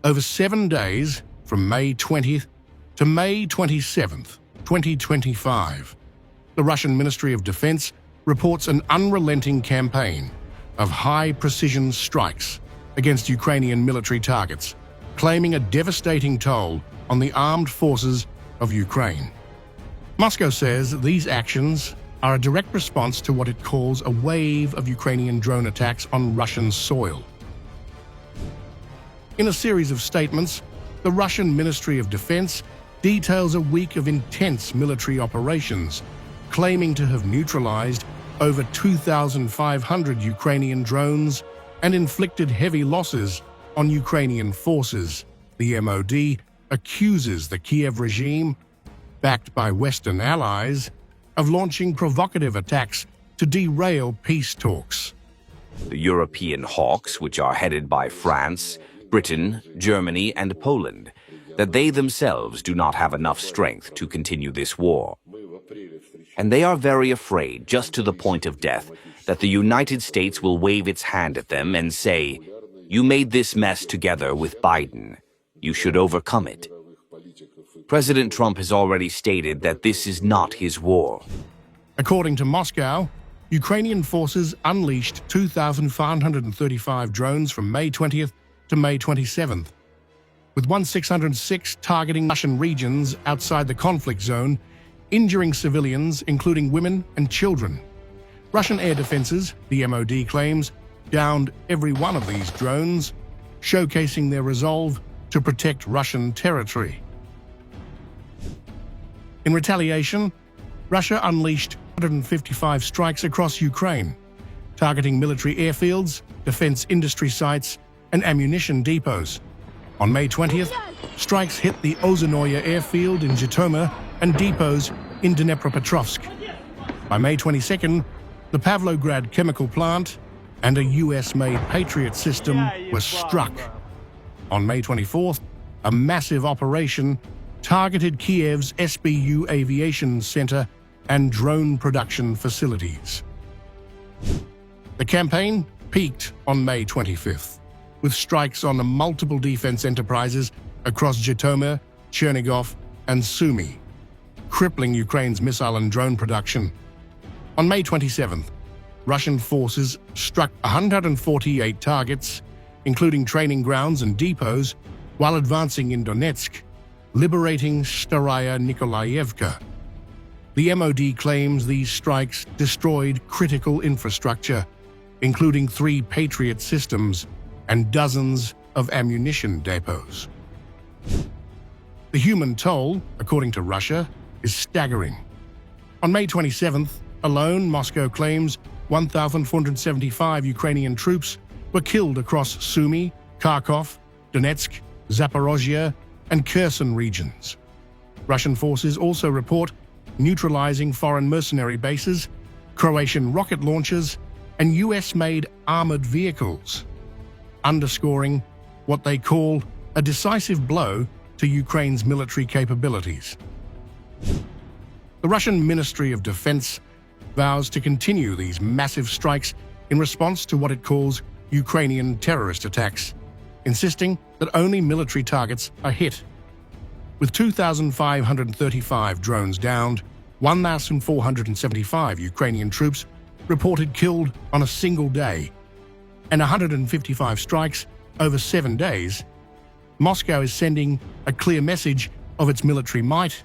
Over 7 days, from May 20th to May 27th, 2025, the Russian Ministry of Defense reports an unrelenting campaign of high-precision strikes against Ukrainian military targets, claiming a devastating toll on the armed forces of Ukraine. Moscow says these actions are a direct response to what it calls a wave of Ukrainian drone attacks on Russian soil. In a series of statements, the Russian Ministry of Defense details a week of intense military operations, claiming to have neutralized over 2,500 Ukrainian drones and inflicted heavy losses on Ukrainian forces. The MOD accuses the Kyiv regime, backed by Western allies, of launching provocative attacks to derail peace talks. The European hawks, which are headed by France, Britain, Germany, and Poland, that they themselves do not have enough strength to continue this war. And they are very afraid, just to the point of death, that the United States will wave its hand at them and say, "You made this mess together with Biden. You should overcome it." President Trump has already stated that this is not his war. According to Moscow, Ukrainian forces unleashed 2,535 drones from May 20th to May 27th, with 1,606 targeting Russian regions outside the conflict zone, injuring civilians, including women and children. Russian air defenses, the MOD claims, downed every one of these drones, showcasing their resolve to protect Russian territory. In retaliation, Russia unleashed 155 strikes across Ukraine, targeting military airfields, defense industry sites, and ammunition depots. On May 20th, strikes hit the Ozhnoye airfield in Zhytomyr and depots in Dnepropetrovsk. By May 22nd, the Pavlograd chemical plant and a US-made Patriot system were struck. On May 24th, a massive operation targeted Kyiv's SBU aviation center and drone production facilities. The campaign peaked on May 25th, with strikes on multiple defense enterprises across Zhytomyr, Chernigov, and Sumy, crippling Ukraine's missile and drone production. On May 27th, Russian forces struck 148 targets, including training grounds and depots, while advancing in Donetsk, liberating Staraya Nikolaevka. The MOD claims these strikes destroyed critical infrastructure, including 3 Patriot systems and dozens of ammunition depots. The human toll, according to Russia, is staggering. On May 27th, alone, Moscow claims 1,475 Ukrainian troops were killed across Sumy, Kharkov, Donetsk, Zaporozhye, and Kherson regions. Russian forces also report neutralizing foreign mercenary bases, Croatian rocket launchers, and US-made armored vehicles, underscoring what they call a decisive blow to Ukraine's military capabilities. The Russian Ministry of Defense vows to continue these massive strikes in response to what it calls Ukrainian terrorist attacks, insisting that only military targets are hit. With 2,535 drones downed, 1,475 Ukrainian troops reported killed on a single day, and 155 strikes over 7 days, Moscow is sending a clear message of its military might